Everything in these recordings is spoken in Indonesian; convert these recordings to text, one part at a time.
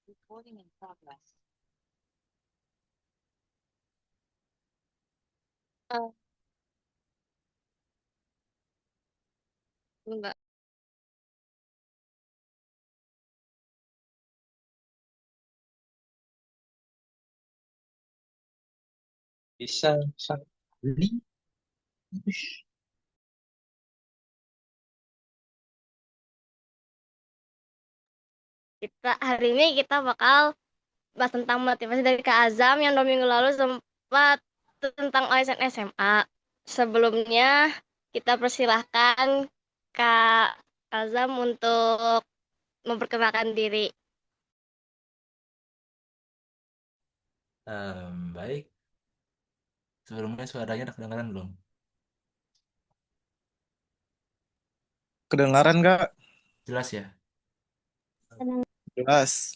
Recording in progress. Eh, Enggak. Bisa sekali. Hari ini kita bakal bahas tentang motivasi dari Kak Azam yang 2 minggu lalu sempat tentang OSN SMA. Sebelumnya kita persilahkan Kak Azam untuk memperkenalkan diri. Baik, sebelumnya suaranya udah kedengaran belum? Kedengaran nggak? Jelas ya? Jelas.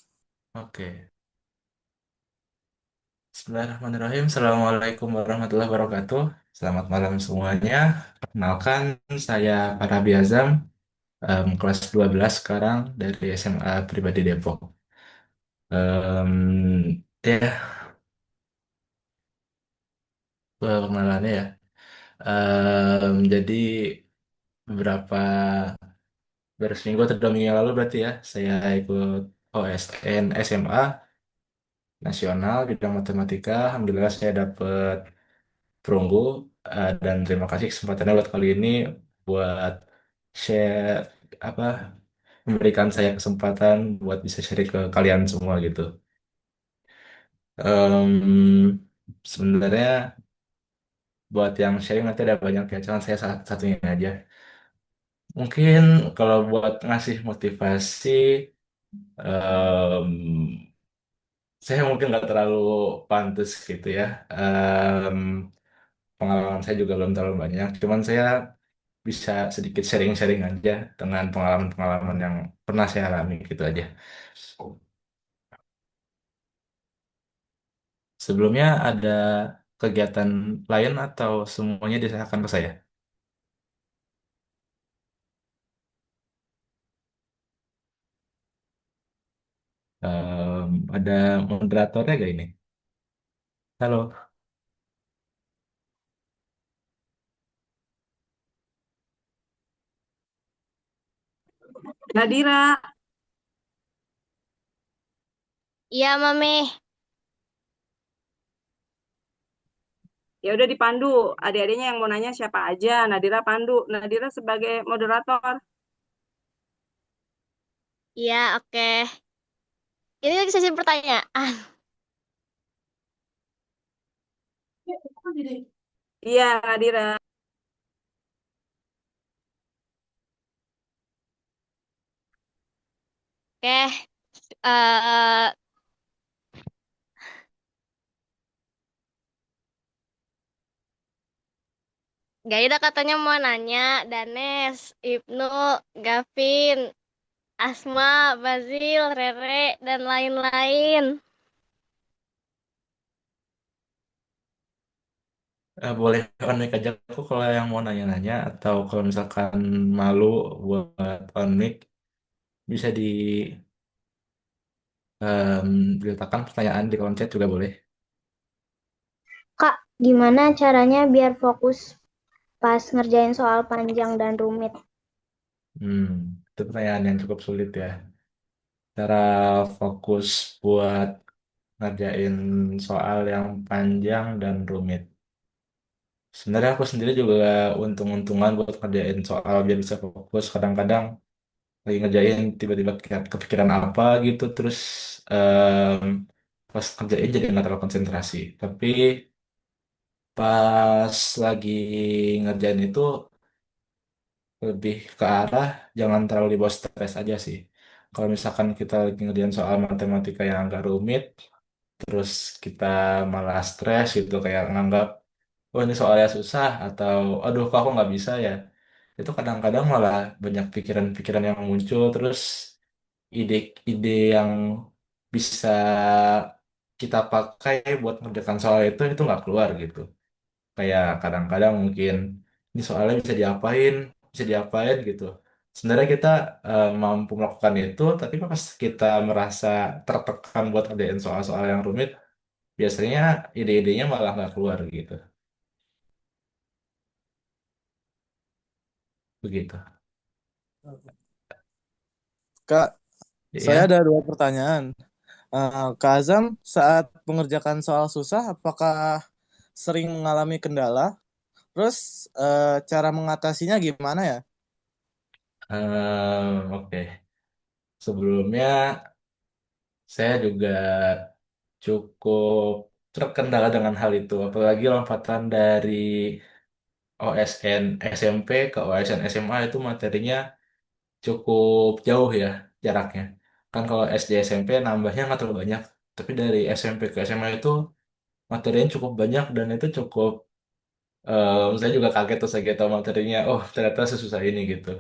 Oke. Bismillahirrahmanirrahim. Assalamualaikum warahmatullahi wabarakatuh. Selamat malam semuanya. Perkenalkan, saya Farabi Azam, kelas 12 sekarang dari SMA Pribadi Depok. Ya, perkenalannya ya. Jadi beberapa baru seminggu atau 2 minggu yang lalu berarti ya, saya ikut OSN SMA nasional bidang matematika. Alhamdulillah saya dapat perunggu, dan terima kasih kesempatannya buat kali ini buat share apa memberikan saya kesempatan buat bisa share ke kalian semua gitu. Sebenarnya buat yang sharing nanti ada banyak ya, cuman saya salah satunya aja. Mungkin kalau buat ngasih motivasi, em, saya mungkin nggak terlalu pantas gitu ya. Pengalaman saya juga belum terlalu banyak, cuman saya bisa sedikit sharing-sharing aja dengan pengalaman-pengalaman yang pernah saya alami gitu aja. Sebelumnya ada kegiatan lain atau semuanya diserahkan ke saya? Ada moderatornya gak ini? Halo. Nadira, Iya, Mami. ya udah dipandu. Adik-adiknya yang mau nanya siapa aja. Nadira pandu. Nadira sebagai moderator. Iya, oke. Ini lagi sesi pertanyaan. Iya, Nadira. Oke. eh Gaida katanya mau nanya, Danes, Ibnu, Gavin, Asma, Bazil, Rere, dan lain-lain. Boleh on mic aja kok kalau yang mau nanya-nanya, atau kalau misalkan malu buat on mic bisa diletakkan pertanyaan di kolom chat juga boleh. Kak, gimana caranya biar fokus pas ngerjain soal panjang dan rumit? Hmm, itu pertanyaan yang cukup sulit ya. Cara fokus buat ngerjain soal yang panjang dan rumit. Sebenarnya aku sendiri juga untung-untungan buat ngerjain soal biar bisa fokus. Kadang-kadang lagi ngerjain tiba-tiba kepikiran apa gitu, terus em, pas ngerjain jadi nggak terlalu konsentrasi. Tapi pas lagi ngerjain itu lebih ke arah jangan terlalu dibawa stres aja sih. Kalau misalkan kita lagi ngerjain soal matematika yang agak rumit, terus kita malah stres gitu kayak nganggap, oh ini soalnya susah, atau aduh kok aku nggak bisa ya. Itu kadang-kadang malah banyak pikiran-pikiran yang muncul, terus ide-ide yang bisa kita pakai buat mengerjakan soal itu nggak keluar gitu. Kayak kadang-kadang mungkin ini soalnya bisa diapain gitu. sebenarnya kita mampu melakukan itu, tapi pas kita merasa tertekan buat ngerjain soal-soal yang rumit, biasanya ide-idenya malah nggak keluar gitu. Begitu. Kak, saya Ya, ada dua pertanyaan. Kak Azam, saat mengerjakan soal susah, apakah sering mengalami kendala? Terus cara mengatasinya gimana ya? oke. Sebelumnya saya juga cukup terkendala dengan hal itu, apalagi lompatan dari OSN SMP ke OSN SMA itu materinya cukup jauh ya jaraknya. Kan kalau SD SMP nambahnya nggak terlalu banyak, tapi dari SMP ke SMA itu materinya cukup banyak dan itu cukup saya juga kaget tuh saya tahu materinya, oh ternyata sesusah ini gitu.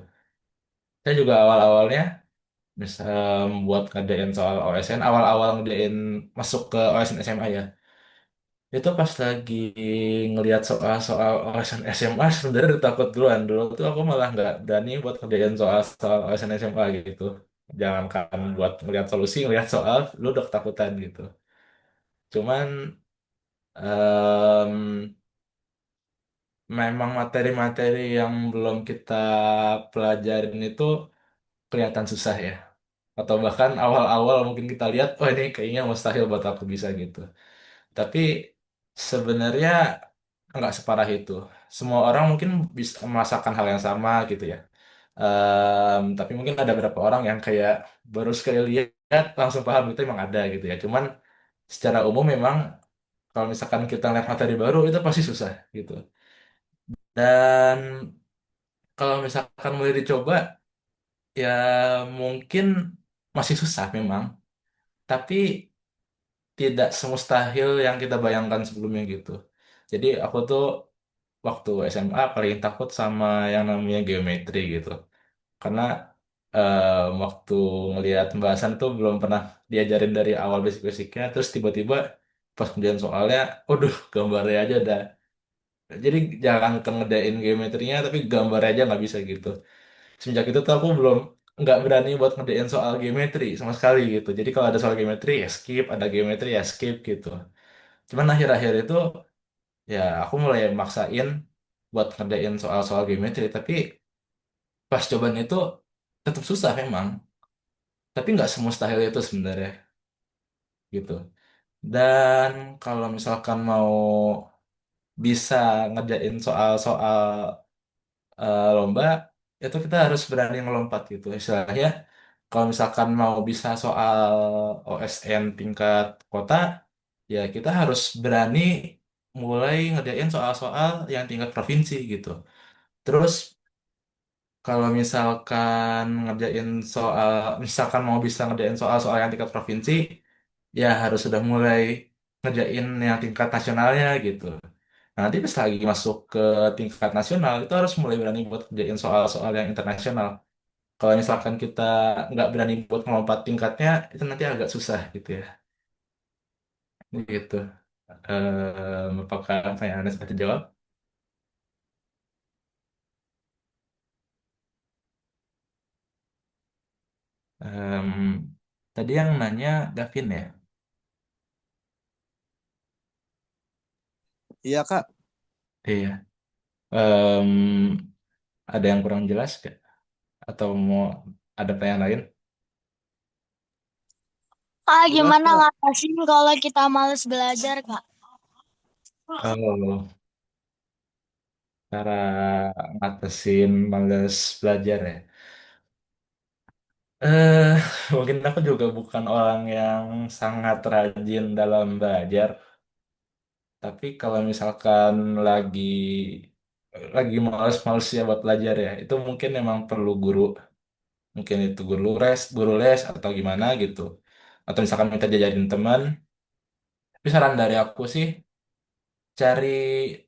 Saya juga awal-awalnya bisa buat ngerjain soal OSN, awal-awal ngerjain masuk ke OSN SMA ya. Itu pas lagi ngelihat soal-soal OSN SMA sebenarnya udah takut duluan. Dulu tuh aku malah nggak berani buat ngerjain soal-soal OSN SMA gitu. Jangankan buat ngelihat solusi, ngelihat soal, lu udah ketakutan gitu. Cuman em, memang materi-materi yang belum kita pelajarin itu kelihatan susah ya. Atau bahkan awal-awal mungkin kita lihat, oh ini kayaknya mustahil buat aku bisa gitu. Tapi sebenarnya nggak separah itu. Semua orang mungkin bisa merasakan hal yang sama gitu ya. Tapi mungkin ada beberapa orang yang kayak baru sekali lihat langsung paham itu emang ada gitu ya. Cuman secara umum memang kalau misalkan kita lihat materi baru itu pasti susah gitu. Dan kalau misalkan mulai dicoba ya mungkin masih susah memang. Tapi tidak semustahil yang kita bayangkan sebelumnya gitu. Jadi aku tuh waktu SMA paling takut sama yang namanya geometri gitu. Karena waktu ngelihat pembahasan tuh belum pernah diajarin dari awal basic-basicnya, terus tiba-tiba pas kemudian soalnya, waduh gambarnya aja udah. Jadi jangan ngedain geometrinya, tapi gambarnya aja nggak bisa gitu. Semenjak itu tuh aku belum nggak berani buat ngedain soal geometri sama sekali gitu. Jadi kalau ada soal geometri ya skip, ada geometri ya skip gitu. Cuman akhir-akhir itu ya aku mulai maksain buat ngerjain soal-soal geometri, tapi pas cobaan itu tetap susah memang, tapi nggak semustahil itu sebenarnya gitu. Dan kalau misalkan mau bisa ngerjain soal-soal lomba, itu kita harus berani ngelompat gitu. Istilahnya, kalau misalkan mau bisa soal OSN tingkat kota, ya kita harus berani mulai ngerjain soal-soal yang tingkat provinsi gitu. Terus kalau misalkan ngerjain soal, misalkan mau bisa ngerjain soal-soal yang tingkat provinsi, ya harus sudah mulai ngerjain yang tingkat nasionalnya gitu. Nah, nanti pas lagi masuk ke tingkat nasional, itu harus mulai berani buat ngerjain soal-soal yang internasional. Kalau misalkan kita nggak berani buat ngelompat tingkatnya, itu nanti agak susah gitu ya. Gitu. Apakah pertanyaan Anda sudah terjawab? Em, Tadi yang nanya Gavin ya? Iya, Kak. Iya. Em, ada yang kurang jelas gak? Atau mau ada pertanyaan lain? Kak, Jelas, gimana Kak. ngatasin kalau kita males belajar, Kak? Oh, cara ngatasin males belajar ya. Eh, Mungkin aku juga bukan orang yang sangat rajin dalam belajar. Tapi kalau misalkan lagi males-males ya buat belajar ya, itu mungkin memang perlu guru. Mungkin itu guru les atau gimana gitu. Atau misalkan minta diajarin teman. Tapi saran dari aku sih cari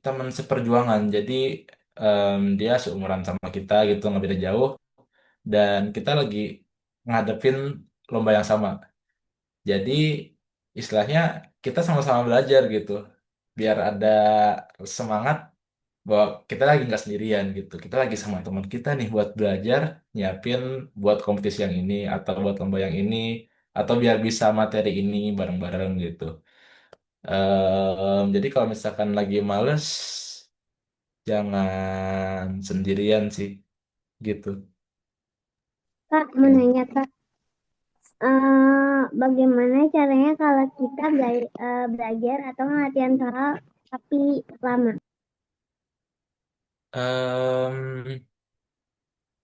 teman seperjuangan. Jadi dia seumuran sama kita gitu, nggak beda jauh. Dan kita lagi ngadepin lomba yang sama. Jadi istilahnya kita sama-sama belajar gitu. Biar ada semangat bahwa kita lagi nggak sendirian gitu. Kita lagi sama teman kita nih buat belajar, nyiapin buat kompetisi yang ini atau buat lomba yang ini atau biar bisa materi ini bareng-bareng gitu. Jadi kalau misalkan lagi males, jangan sendirian sih gitu. Kak, mau nanya Kak, bagaimana caranya kalau kita belajar atau latihan soal tapi lama? Em,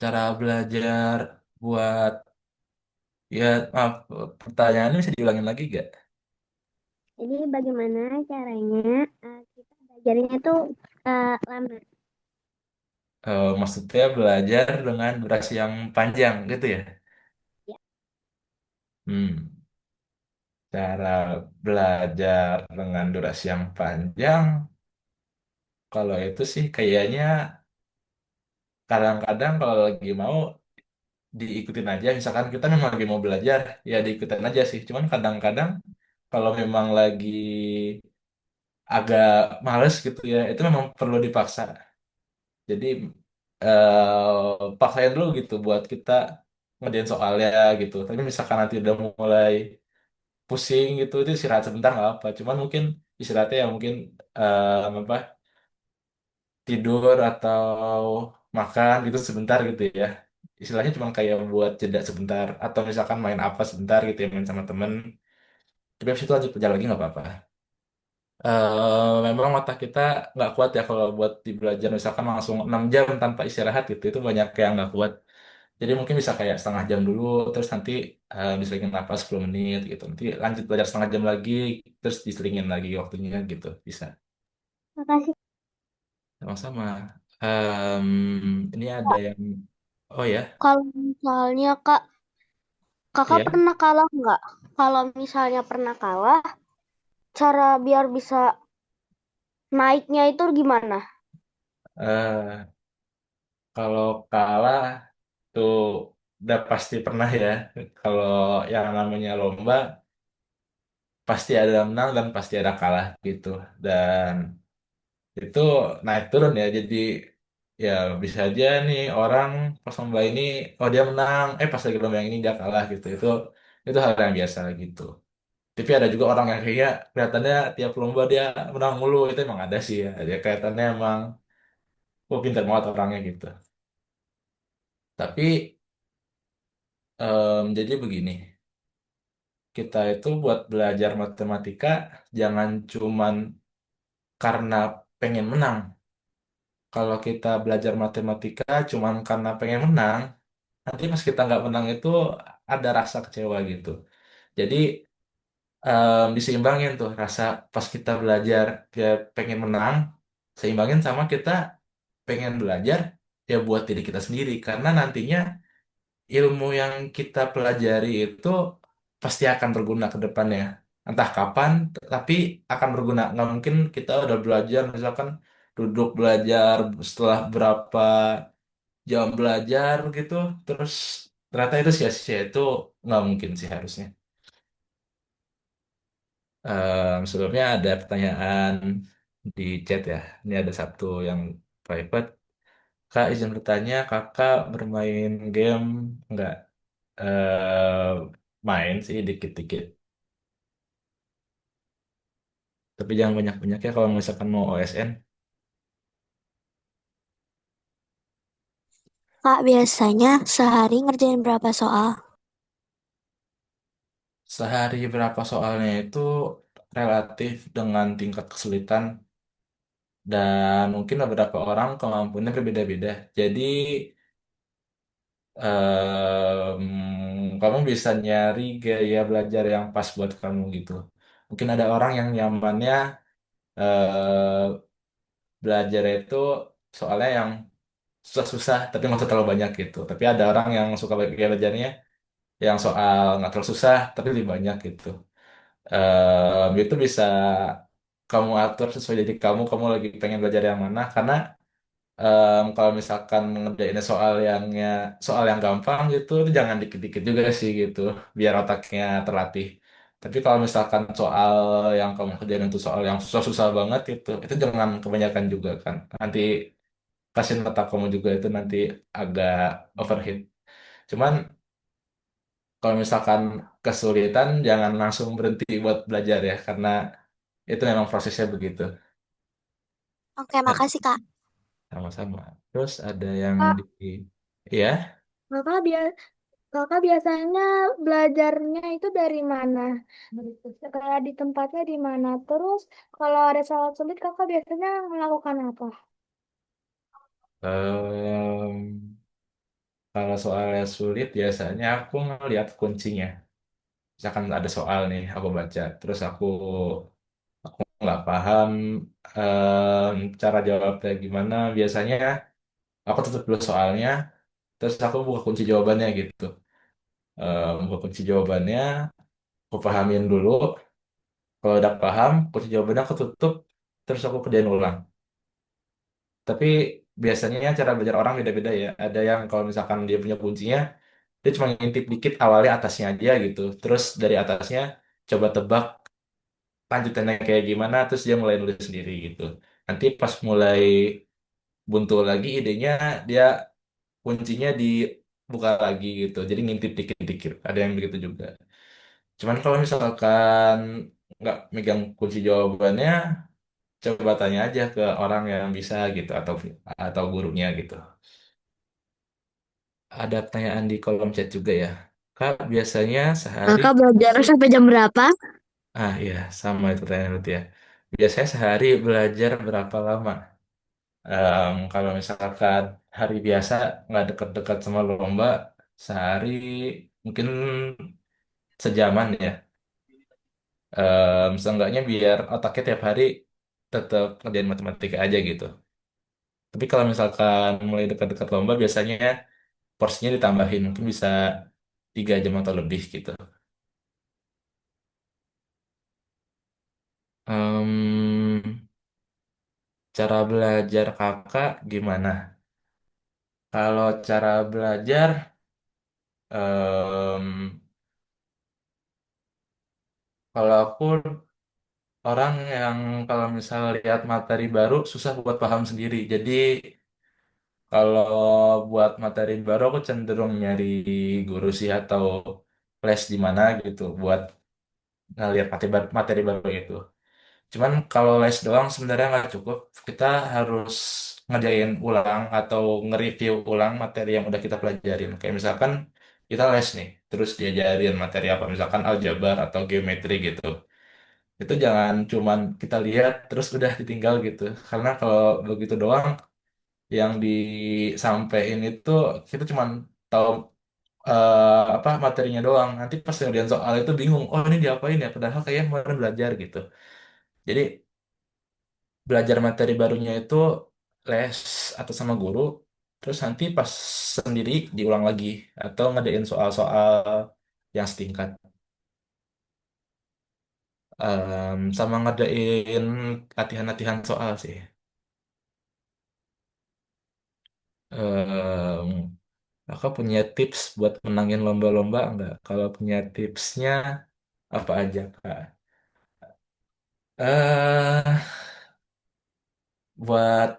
Cara belajar buat ya maaf, pertanyaannya bisa diulangin lagi gak? Jadi bagaimana caranya kita belajarnya tuh lama? Maksudnya belajar dengan durasi yang panjang gitu ya? Ya. Hmm, Cara belajar dengan durasi yang panjang, kalau itu sih kayaknya kadang-kadang kalau lagi mau diikutin aja. Misalkan kita memang lagi mau belajar, ya diikutin aja sih. Cuman kadang-kadang kalau memang lagi agak males gitu ya, itu memang perlu dipaksa. Jadi paksain dulu gitu buat kita ngerjain soalnya gitu. Tapi misalkan nanti udah mulai pusing gitu, itu istirahat sebentar nggak apa. Cuman mungkin istirahatnya ya mungkin apa tidur atau makan gitu sebentar gitu ya. Istilahnya cuma kayak buat jeda sebentar atau misalkan main apa sebentar gitu ya main sama temen. Tapi habis itu lanjut kerja lagi nggak apa-apa. Memang otak kita nggak kuat ya kalau buat di belajar misalkan langsung 6 jam tanpa istirahat gitu itu banyak yang nggak kuat. Jadi mungkin bisa kayak setengah jam dulu, terus nanti diselingin napas 10 menit gitu. Nanti lanjut belajar setengah jam lagi, terus diselingin lagi waktunya gitu. Bisa. Makasih. Sama-sama. Ini ada yang, oh ya, Kalau misalnya kakak ya. pernah kalah nggak? Kalau misalnya pernah kalah, cara biar bisa naiknya itu gimana? eh Kalau kalah tuh udah pasti pernah ya. Kalau yang namanya lomba, pasti ada menang dan pasti ada kalah gitu. Dan itu naik turun ya jadi ya bisa aja nih orang pas lomba ini oh dia menang pas lagi lomba yang ini dia kalah gitu itu hal yang biasa gitu tapi ada juga orang yang kayak kelihatannya tiap lomba dia menang mulu itu emang ada sih ya dia kelihatannya emang pintar banget orangnya gitu tapi jadi begini kita itu buat belajar matematika jangan cuman karena pengen menang. Kalau kita belajar matematika cuman karena pengen menang, nanti pas kita nggak menang itu ada rasa kecewa gitu. Jadi diseimbangin tuh rasa pas kita belajar ya pengen menang, seimbangin sama kita pengen belajar ya buat diri kita sendiri. Karena nantinya ilmu yang kita pelajari itu pasti akan berguna ke depannya. Entah kapan, tapi akan berguna. Nggak mungkin kita udah belajar, misalkan duduk belajar setelah berapa jam belajar gitu terus ternyata itu sia-sia itu nggak mungkin sih harusnya. Sebelumnya ada pertanyaan di chat ya, ini ada satu yang private. Kak izin bertanya, kakak bermain game nggak? eh Main sih dikit-dikit, tapi jangan banyak-banyak ya kalau misalkan mau OSN. Kak, biasanya sehari ngerjain berapa soal? Sehari berapa soalnya itu relatif dengan tingkat kesulitan dan mungkin beberapa orang kemampuannya berbeda-beda. Jadi kamu bisa nyari gaya belajar yang pas buat kamu gitu. Mungkin ada orang yang nyamannya eh, belajar itu soalnya yang susah-susah tapi nggak usah terlalu banyak gitu. Tapi ada orang yang suka gaya belajarnya yang soal nggak terlalu susah tapi lebih banyak gitu. Itu bisa kamu atur sesuai jadi kamu lagi pengen belajar yang mana karena kalau misalkan ngerjain soal yang gampang gitu jangan dikit-dikit juga sih gitu biar otaknya terlatih Tapi kalau misalkan soal yang kamu kerjain itu soal yang susah-susah banget itu jangan kebanyakan juga kan. Nanti kasih mata kamu juga itu nanti agak overheat. Cuman kalau misalkan kesulitan jangan langsung berhenti buat belajar ya karena itu memang prosesnya begitu. Oke, Nah, makasih, Kak. sama-sama. Terus ada yang Kak, di ya, kakak biasa kakak biasanya belajarnya itu dari mana? Kayak di tempatnya di mana? Terus kalau ada soal sulit kakak biasanya melakukan apa? em, kalau soalnya sulit biasanya aku ngeliat kuncinya. Misalkan ada soal nih, aku baca, terus aku nggak paham cara jawabnya gimana. Biasanya aku tutup dulu soalnya, terus aku buka kunci jawabannya gitu. Buka kunci jawabannya, aku pahamin dulu. Kalau udah paham, kunci jawabannya aku tutup, terus aku kerjain ulang. Tapi biasanya cara belajar orang beda-beda ya. Ada yang kalau misalkan dia punya kuncinya, dia cuma ngintip dikit awalnya atasnya aja gitu. Terus dari atasnya coba tebak lanjutannya kayak gimana, terus dia mulai nulis sendiri gitu. Nanti pas mulai buntu lagi idenya, dia kuncinya dibuka lagi gitu. Jadi ngintip dikit-dikit. Ada yang begitu juga. Cuman kalau misalkan nggak megang kunci jawabannya, coba tanya aja ke orang yang bisa gitu atau gurunya gitu. Ada pertanyaan di kolom chat juga ya. Kak, biasanya sehari, Kakak belajar sampai jam berapa? iya sama itu pertanyaan itu ya. Biasanya sehari belajar berapa lama? Kalau misalkan hari biasa nggak dekat-dekat sama lomba, sehari mungkin sejaman ya. Seenggaknya biar otaknya tiap hari tetap ngerjain matematika aja gitu. Tapi kalau misalkan mulai dekat-dekat lomba, biasanya porsinya ditambahin, mungkin bisa 3 jam atau lebih gitu. Em, Cara belajar kakak gimana? Kalau cara belajar, em, kalau aku orang yang kalau misal lihat materi baru susah buat paham sendiri. Jadi kalau buat materi baru aku cenderung nyari guru sih atau les di mana gitu buat ngeliat materi baru itu. Cuman kalau les doang sebenarnya nggak cukup. Kita harus ngerjain ulang atau nge-review ulang materi yang udah kita pelajarin. Kayak misalkan kita les nih, terus diajarin materi apa, misalkan aljabar atau geometri gitu. Itu jangan cuman kita lihat terus udah ditinggal gitu. Karena kalau begitu doang, yang disampaikan itu kita cuman tahu apa materinya doang. Nanti pas kemudian soal itu bingung, oh ini diapain ya? Padahal kayak kemarin belajar gitu. Jadi belajar materi barunya itu les atau sama guru, terus nanti pas sendiri diulang lagi atau ngadain soal-soal yang setingkat. Sama ngadain latihan-latihan soal sih. Em, Kakak punya tips buat menangin lomba-lomba enggak? Kalau punya tipsnya apa aja, Kak? eh Buat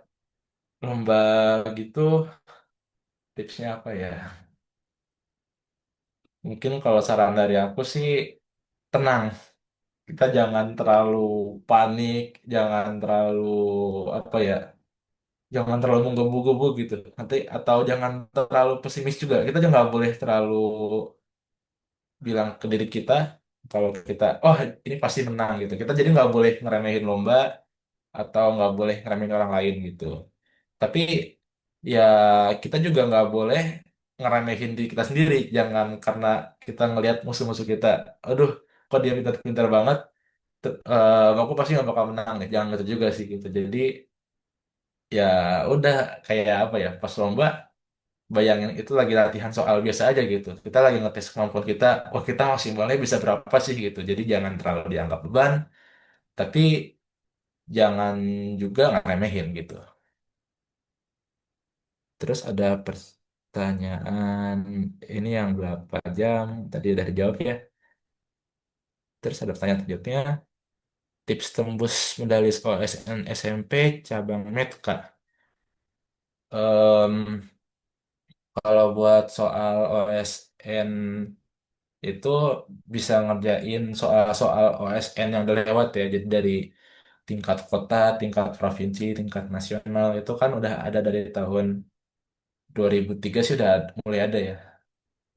lomba gitu tipsnya apa ya? Mungkin kalau saran dari aku sih tenang. Kita jangan terlalu panik, jangan terlalu apa ya, jangan terlalu menggebu-gebu gitu. Nanti atau jangan terlalu pesimis juga. Kita juga nggak boleh terlalu bilang ke diri kita kalau kita, oh ini pasti menang gitu. Kita jadi nggak boleh ngeremehin lomba atau nggak boleh ngeremehin orang lain gitu. Tapi ya kita juga nggak boleh ngeremehin diri kita sendiri. Jangan karena kita ngelihat musuh-musuh kita, aduh, kok dia pintar-pintar banget, aku pasti nggak bakal menang nih. Jangan gitu juga sih gitu. Jadi ya udah kayak apa ya, pas lomba bayangin itu lagi latihan soal biasa aja gitu. Kita lagi ngetes kemampuan kita, wah kita maksimalnya bisa berapa sih gitu. Jadi jangan terlalu dianggap beban, tapi jangan juga ngeremehin gitu. Terus ada pertanyaan ini yang berapa jam tadi udah dijawab ya. Terus ada pertanyaan selanjutnya, tips tembus medalis OSN SMP cabang Med, Kak. Em, Kalau buat soal OSN itu bisa ngerjain soal-soal OSN yang udah lewat ya. Jadi dari tingkat kota, tingkat provinsi, tingkat nasional itu kan udah ada dari tahun 2003 sih udah mulai ada ya.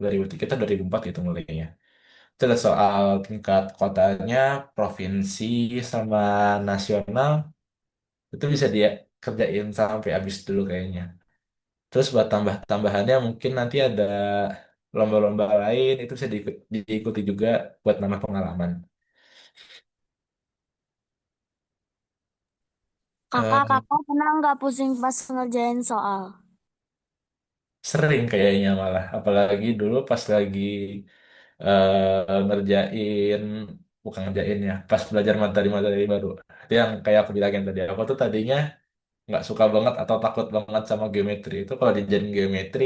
2003 atau 2004 itu mulainya. Itu ada soal tingkat kotanya, provinsi, sama nasional. Itu bisa dia kerjain sampai habis dulu kayaknya. Terus buat tambah-tambahannya mungkin nanti ada lomba-lomba lain itu bisa diikuti juga buat nambah pengalaman. Eh, Kakak pernah nggak pusing pas ngerjain soal? Sering kayaknya malah, apalagi dulu pas lagi ngerjain, bukan ngerjain ya, pas belajar materi-materi baru. Itu yang kayak aku bilangin tadi. Aku tuh tadinya nggak suka banget atau takut banget sama geometri. Itu kalau dijadiin geometri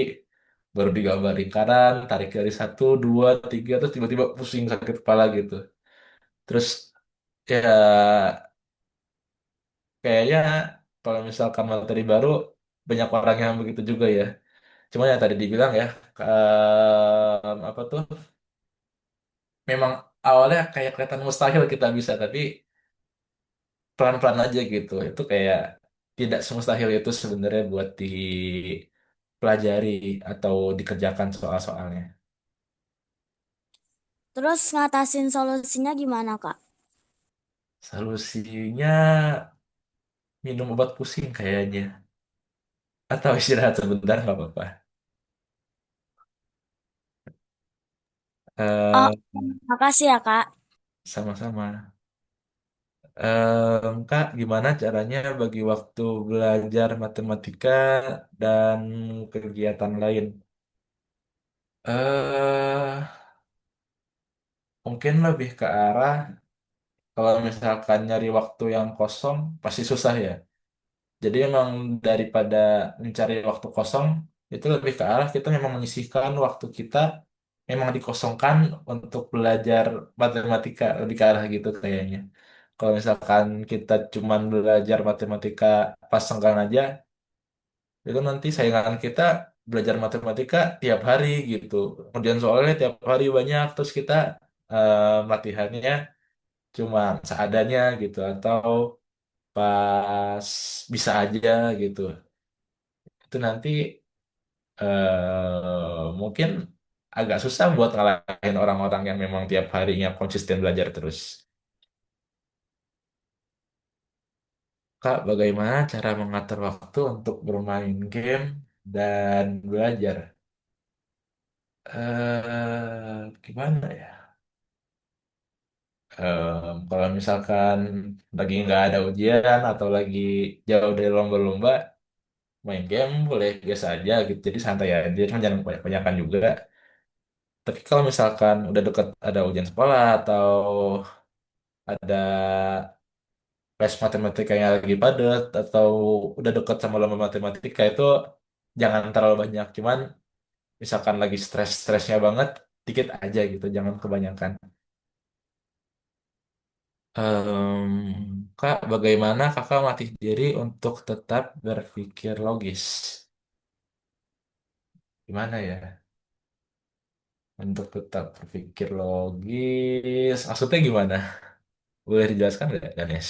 baru digambar lingkaran, tarik dari satu, dua, tiga, terus tiba-tiba pusing sakit kepala gitu. Terus ya kayaknya kalau misalkan materi baru banyak orang yang begitu juga ya. Cuma yang tadi dibilang ya, apa tuh? Memang awalnya kayak kelihatan mustahil kita bisa, tapi pelan-pelan aja gitu. Itu kayak tidak semustahil itu sebenarnya buat dipelajari atau dikerjakan soal-soalnya. Terus ngatasin solusinya gimana, Kak? Solusinya minum obat pusing kayaknya. Atau istirahat sebentar nggak apa-apa. Oh, Eh, makasih ya, Kak. Sama-sama. Kak, gimana caranya bagi waktu belajar matematika dan kegiatan lain? eh Mungkin lebih ke arah kalau misalkan nyari waktu yang kosong pasti susah ya. Jadi memang daripada mencari waktu kosong itu lebih ke arah kita memang menyisihkan waktu kita memang dikosongkan untuk belajar matematika lebih ke arah gitu kayaknya. Kalau misalkan kita cuman belajar matematika pas senggang aja, itu nanti saingan kita belajar matematika tiap hari gitu. Kemudian soalnya tiap hari banyak, terus kita latihannya cuma seadanya gitu atau pas bisa aja gitu. Itu nanti mungkin agak susah buat ngalahin orang-orang yang memang tiap harinya konsisten belajar terus. Kak, bagaimana cara mengatur waktu untuk bermain game dan belajar? Gimana ya? Kalau misalkan lagi nggak ada ujian atau lagi jauh dari lomba-lomba, main game boleh biasa aja gitu. Jadi santai aja, cuma jangan banyak-banyakan juga. Tapi kalau misalkan udah deket ada ujian sekolah atau ada les matematika yang lagi padat atau udah deket sama lomba matematika itu jangan terlalu banyak. Cuman misalkan lagi stres-stresnya banget, dikit aja gitu, jangan kebanyakan. Kak, bagaimana kakak melatih diri untuk tetap berpikir logis? Gimana ya? Untuk tetap berpikir logis, maksudnya gimana? Boleh dijelaskan nggak, Ganes?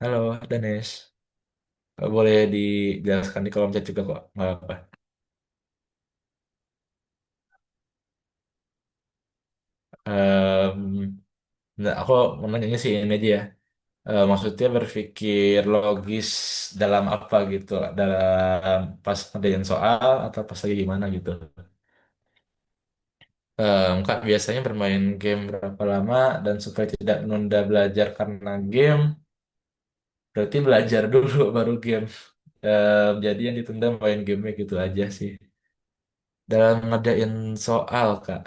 Halo, Danes. Boleh dijelaskan di kolom chat juga kok, nggak apa. Nggak, aku mau nanya sih ini aja ya. Maksudnya berpikir logis dalam apa gitu? Dalam pas ngerjain soal atau pas lagi gimana gitu? Kak biasanya bermain game berapa lama dan supaya tidak menunda belajar karena game, berarti belajar dulu baru game. Jadi yang ditunda main gamenya gitu aja sih. Dalam ngerjain soal, Kak.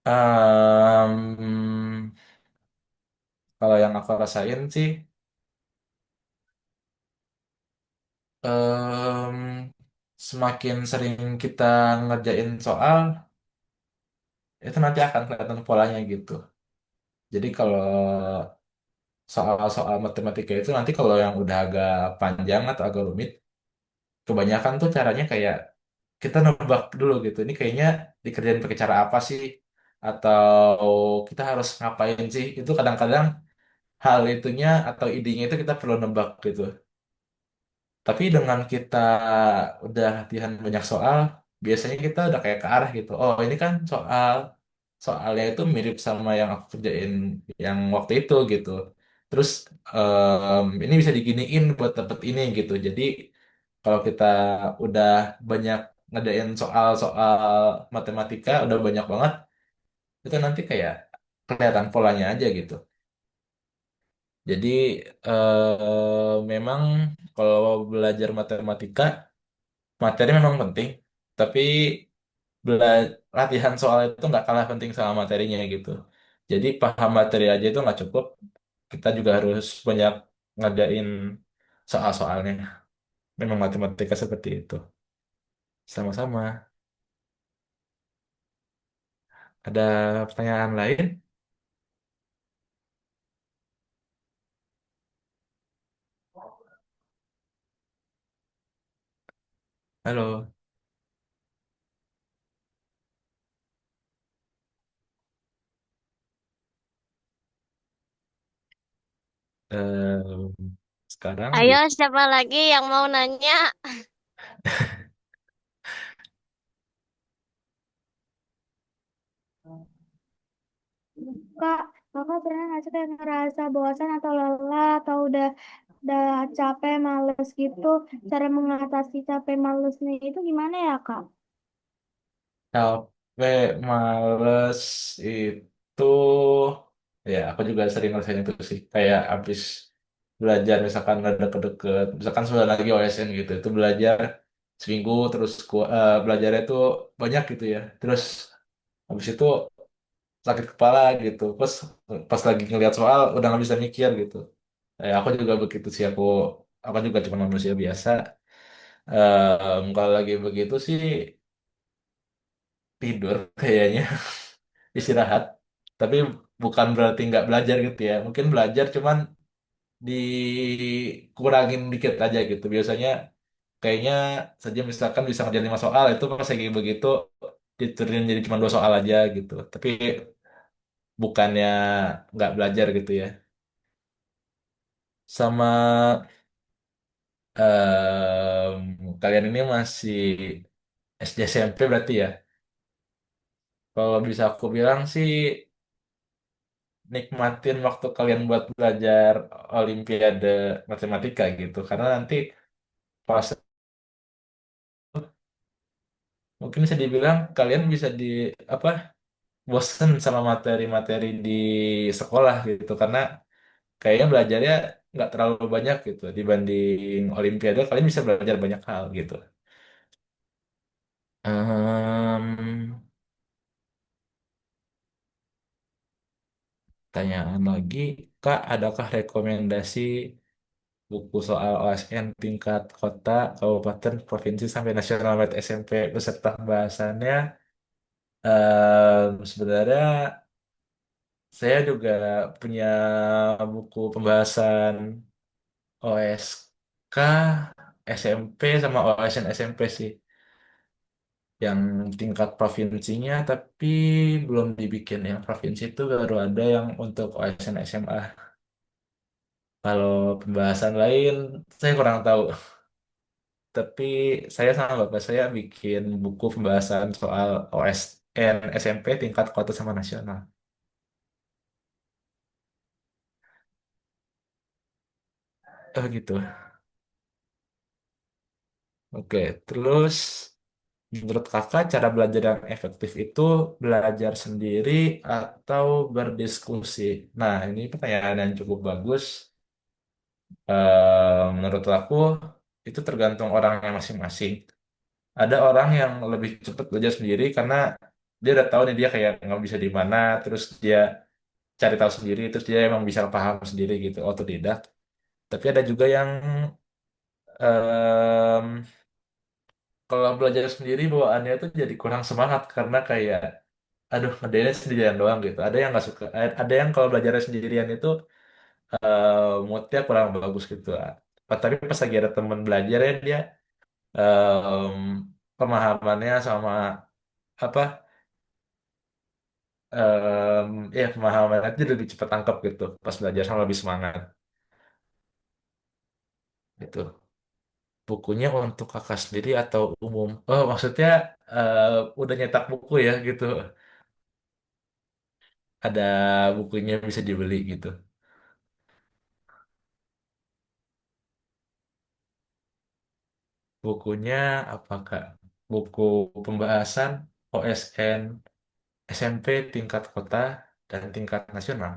Em, Kalau yang aku rasain sih, semakin sering kita ngerjain soal, itu nanti akan kelihatan polanya gitu. Jadi kalau soal-soal matematika itu nanti kalau yang udah agak panjang atau agak rumit, kebanyakan tuh caranya kayak kita nebak dulu gitu. Ini kayaknya dikerjain pakai cara apa sih? Atau kita harus ngapain sih? Itu kadang-kadang hal itunya atau idenya itu kita perlu nebak gitu. Tapi dengan kita udah latihan banyak soal, biasanya kita udah kayak ke arah gitu. Oh, ini kan soalnya itu mirip sama yang aku kerjain yang waktu itu gitu. Terus ini bisa diginiin buat dapet ini gitu. Jadi kalau kita udah banyak ngerjain soal-soal matematika, udah banyak banget, itu nanti kayak kelihatan polanya aja gitu. Jadi memang kalau belajar matematika, materi memang penting, tapi latihan soal itu nggak kalah penting sama materinya gitu. Jadi paham materi aja itu nggak cukup, kita juga harus banyak ngerjain soal-soalnya. Memang matematika seperti itu. Sama-sama. Ada pertanyaan lain? Halo. Eh, sekarang Ayo, siapa lagi yang mau nanya? Kak, kakak pernah nggak sih kayak ngerasa bosan atau lelah atau udah capek, males gitu? Cara mengatasi capek, malesnya itu gimana ya, Kak? capek, males itu ya aku juga sering ngerasain itu sih. Kayak abis belajar misalkan ada deket-deket, misalkan sudah lagi OSN gitu, itu belajar seminggu terus belajarnya itu banyak gitu ya. Terus habis itu sakit kepala gitu. Terus pas lagi ngeliat soal udah nggak bisa mikir gitu. Aku juga begitu sih aku juga cuma manusia biasa. Kalau lagi begitu sih tidur kayaknya istirahat. Tapi bukan berarti nggak belajar gitu ya. Mungkin belajar cuman dikurangin dikit aja gitu. Biasanya kayaknya saja misalkan bisa ngerjain 5 soal itu pas lagi begitu diturunin jadi cuma 2 soal aja gitu. Tapi bukannya nggak belajar gitu ya. Sama kalian ini masih SD SMP berarti ya. Kalau bisa aku bilang sih nikmatin waktu kalian buat belajar Olimpiade Matematika gitu. Karena nanti pas mungkin bisa dibilang kalian bisa apa bosen sama materi-materi di sekolah gitu. Karena kayaknya belajarnya nggak terlalu banyak gitu dibanding Olimpiade. Kalian bisa belajar banyak hal gitu. Em, Tanyaan lagi, Kak, adakah rekomendasi buku soal OSN tingkat kota, kabupaten, provinsi, sampai nasional buat SMP beserta pembahasannya? Sebenarnya saya juga punya buku pembahasan OSK, SMP, sama OSN SMP sih. Yang tingkat provinsinya, tapi belum dibikin. Yang provinsi itu baru ada yang untuk OSN SMA. Kalau pembahasan lain, saya kurang tahu. Tapi saya sama bapak saya bikin buku pembahasan soal OSN SMP tingkat kota sama nasional. Oh gitu. Oke, terus menurut kakak cara belajar yang efektif itu belajar sendiri atau berdiskusi? Nah, ini pertanyaan yang cukup bagus. Menurut aku itu tergantung orangnya masing-masing. Ada orang yang lebih cepat belajar sendiri karena dia udah tahu nih dia kayak nggak bisa di mana, terus dia cari tahu sendiri, terus dia emang bisa paham sendiri gitu, otodidak. Tapi ada juga yang em, kalau belajar sendiri bawaannya tuh jadi kurang semangat karena kayak aduh ngerjainnya sendirian doang gitu. Ada yang nggak suka, ada yang kalau belajarnya sendirian itu moodnya kurang bagus gitu. Tapi pas lagi ada teman belajar ya dia em, pemahamannya sama apa ya pemahamannya itu lebih cepat tangkap gitu. Pas belajar sama lebih semangat gitu. Bukunya untuk kakak sendiri atau umum? Oh maksudnya eh, udah nyetak buku ya gitu. Ada bukunya bisa dibeli gitu. Bukunya apa Kak? Buku pembahasan OSN SMP tingkat kota dan tingkat nasional.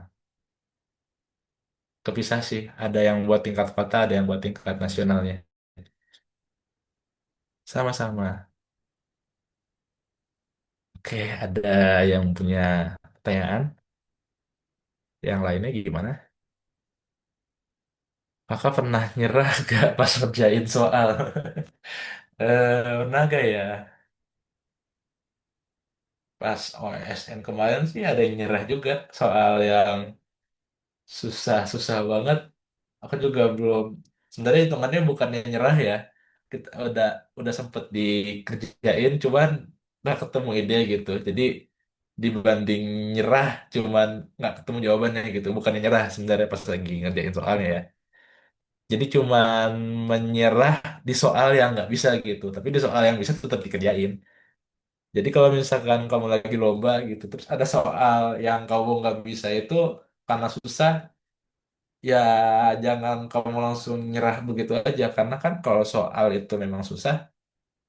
Kepisah sih, ada yang buat tingkat kota, ada yang buat tingkat nasionalnya. Sama-sama. Oke, ada yang punya pertanyaan? Yang lainnya gimana? Kakak pernah nyerah gak pas ngerjain soal? Pernah gak ya? Pas OSN kemarin sih ada yang nyerah juga soal yang susah-susah banget. Aku juga belum. Sebenarnya hitungannya bukannya nyerah ya. Kita udah sempet dikerjain, cuman nggak ketemu ide gitu. Jadi dibanding nyerah, cuman nggak ketemu jawabannya gitu. Bukannya nyerah sebenarnya pas lagi ngerjain soalnya ya. Jadi cuman menyerah di soal yang nggak bisa gitu. Tapi di soal yang bisa tetap dikerjain. Jadi kalau misalkan kamu lagi lomba gitu, terus ada soal yang kamu nggak bisa itu karena susah, ya jangan kamu langsung nyerah begitu aja. Karena kan kalau soal itu memang susah,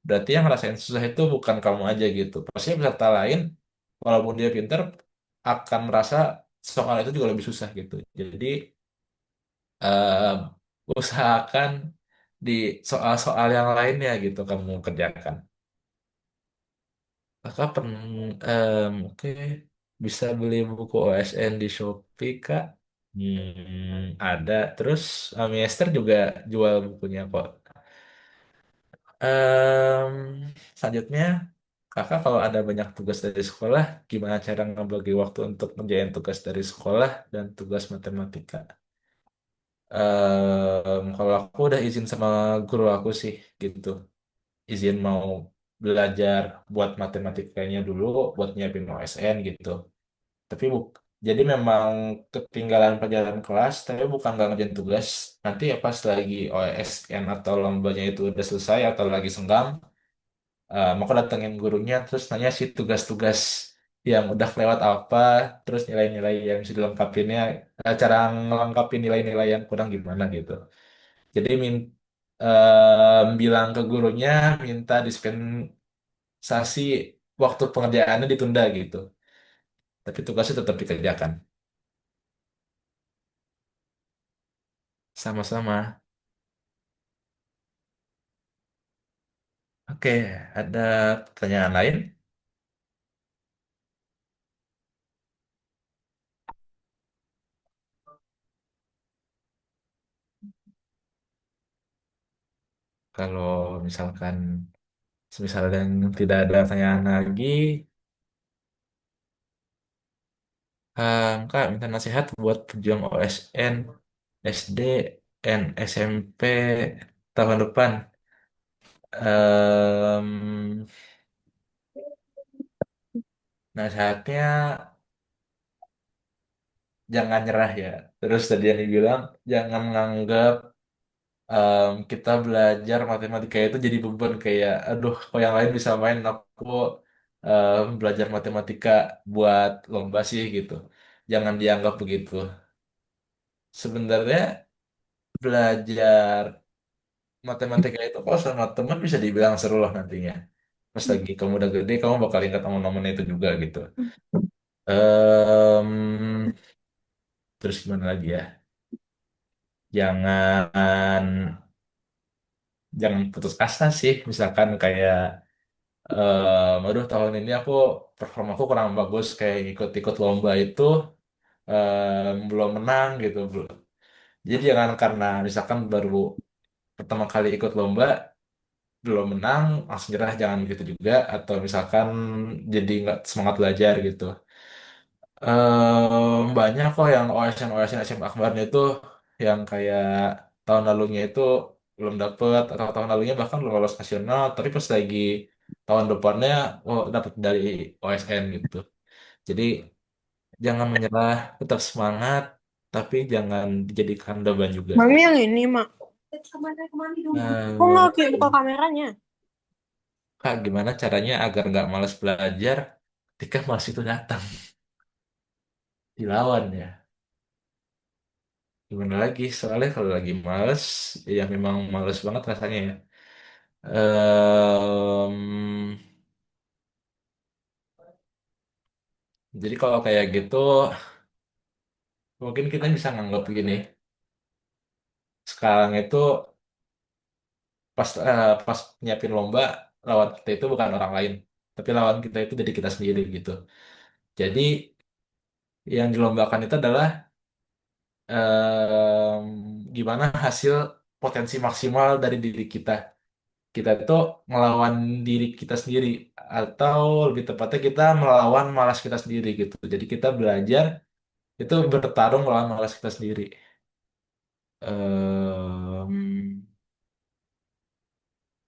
berarti yang ngerasain susah itu bukan kamu aja gitu. Pasti peserta lain, walaupun dia pinter, akan merasa soal itu juga lebih susah gitu. Jadi eh, usahakan di soal-soal yang lainnya gitu kamu kerjakan. Kakak oke, bisa beli buku OSN di Shopee, Kak. Ada. Terus Miester juga jual bukunya kok. Em, Selanjutnya, kakak kalau ada banyak tugas dari sekolah, gimana cara ngebagi waktu untuk ngerjain tugas dari sekolah dan tugas matematika? Kalau aku udah izin sama guru aku sih, gitu. Izin mau belajar buat matematikanya dulu, buat nyiapin OSN gitu. Tapi jadi memang ketinggalan pelajaran kelas, tapi bukan nggak ngerjain tugas. Nanti ya pas lagi OSN atau lombanya itu udah selesai atau lagi senggang, maka datengin gurunya terus nanya sih tugas-tugas yang udah lewat apa, terus nilai-nilai yang bisa dilengkapinnya, cara ngelengkapin nilai-nilai yang kurang gimana gitu. Jadi bilang ke gurunya minta dispensasi waktu pengerjaannya ditunda gitu. Tapi tugasnya tetap dikerjakan. Sama-sama. Oke, ada pertanyaan lain? Kalau misalkan semisal dan tidak ada pertanyaan lagi, Kak minta nasihat buat pejuang OSN, SD, dan SMP tahun depan. Em, Nasihatnya jangan nyerah ya. Terus tadi yang dibilang jangan menganggap kita belajar matematika itu jadi beban kayak, aduh, kok yang lain bisa main, aku belajar matematika buat lomba sih gitu. Jangan dianggap begitu. Sebenarnya belajar matematika itu kalau sama teman bisa dibilang seru lah nantinya. Pas lagi kamu udah gede, kamu bakal ingat momen-momen itu juga gitu. Em, Terus gimana lagi ya? Jangan jangan putus asa sih. Misalkan kayak aduh tahun ini performaku kurang bagus kayak ikut-ikut lomba itu belum menang gitu bro. Jadi jangan karena misalkan baru pertama kali ikut lomba belum menang langsung nyerah, jangan gitu juga. Atau misalkan jadi nggak semangat belajar gitu. Banyak kok yang OSN SM Akbarnya itu yang kayak tahun lalunya itu belum dapet, atau tahun lalunya bahkan belum lolos nasional, tapi pas lagi tahun depannya oh dapat dari OSN gitu. Jadi jangan menyerah, tetap semangat, tapi jangan dijadikan beban juga. Mami yang ini, Mak. Kok Eh, nggak buka kameranya? Kak, gimana caranya agar nggak malas belajar ketika malas itu datang? Dilawan ya. Gimana lagi? Soalnya kalau lagi males, ya memang males banget rasanya ya. Em, jadi kalau kayak gitu, mungkin kita bisa nganggap gini. Sekarang itu pas nyiapin lomba, lawan kita itu bukan orang lain, tapi lawan kita itu dari kita sendiri gitu. Jadi yang dilombakan itu adalah em, gimana hasil potensi maksimal dari diri kita. Kita itu melawan diri kita sendiri, atau lebih tepatnya kita melawan malas kita sendiri gitu. Jadi kita belajar itu bertarung melawan malas kita sendiri. Em,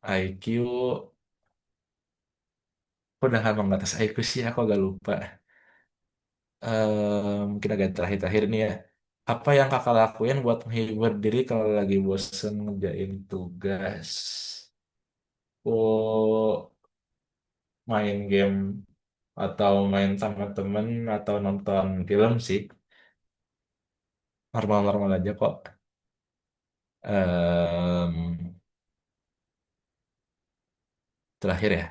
IQ, aku udah nggak mengatas IQ sih, aku agak lupa. Mungkin agak terakhir-terakhir nih ya. Apa yang kakak lakuin buat menghibur diri kalau lagi bosen ngerjain tugas? Oh, main game atau main sama temen atau nonton film sih. Normal-normal aja kok. Em, Terakhir ya.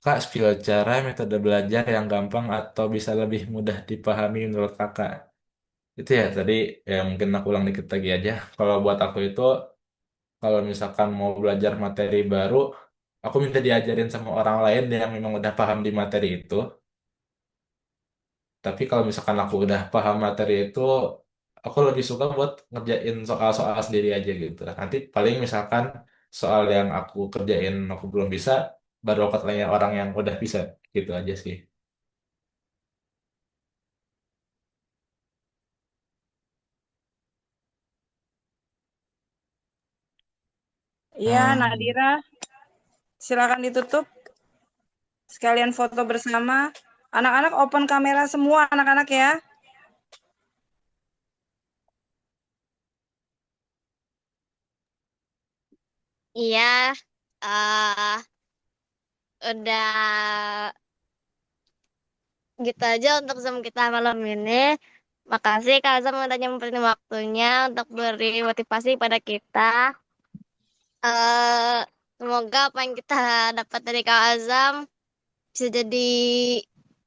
Kak, spill cara metode belajar yang gampang atau bisa lebih mudah dipahami menurut kakak. Itu ya tadi, ya mungkin aku ulang dikit lagi aja. Kalau buat aku itu, kalau misalkan mau belajar materi baru, aku minta diajarin sama orang lain yang memang udah paham di materi itu. Tapi kalau misalkan aku udah paham materi itu, aku lebih suka buat ngerjain soal-soal sendiri aja gitu. Nanti paling misalkan soal yang aku kerjain aku belum bisa, baru aku tanya orang yang udah bisa, gitu aja sih. Iya, Hmm, Nadira, silakan ditutup. Sekalian foto bersama. Anak-anak open kamera semua, anak-anak ya. Iya, eh udah gitu aja untuk Zoom kita malam ini. Makasih Kak Azam udah nyempetin waktunya untuk beri motivasi pada kita. eh Semoga apa yang kita dapat dari Kak Azam bisa jadi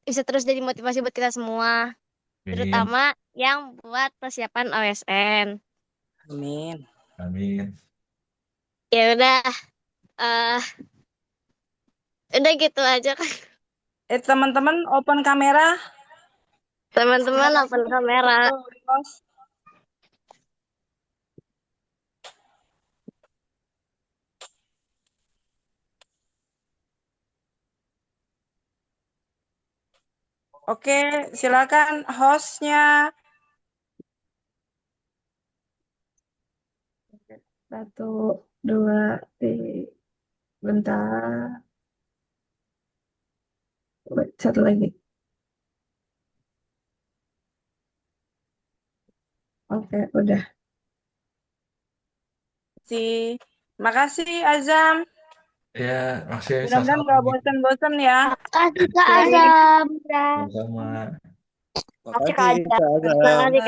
bisa terus jadi motivasi buat kita semua, amin, terutama yang buat persiapan OSN. Amin. amin. Ya eh udah gitu aja kan. Teman-teman open kamera. Terima Teman-teman kasih. open kamera. Foto, repost. Oke, silakan hostnya. Satu, dua, tiga. Bentar. Satu lagi. Oke, udah. Makasih Azam. Ya, masih Mudah-mudahan sama-sama nggak gitu. bosan-bosan ya. Makasih Kak Silahkan. Azam. Sama-sama. Makasih Kak Makasih, Azam. Kak Azam. Makasih Kak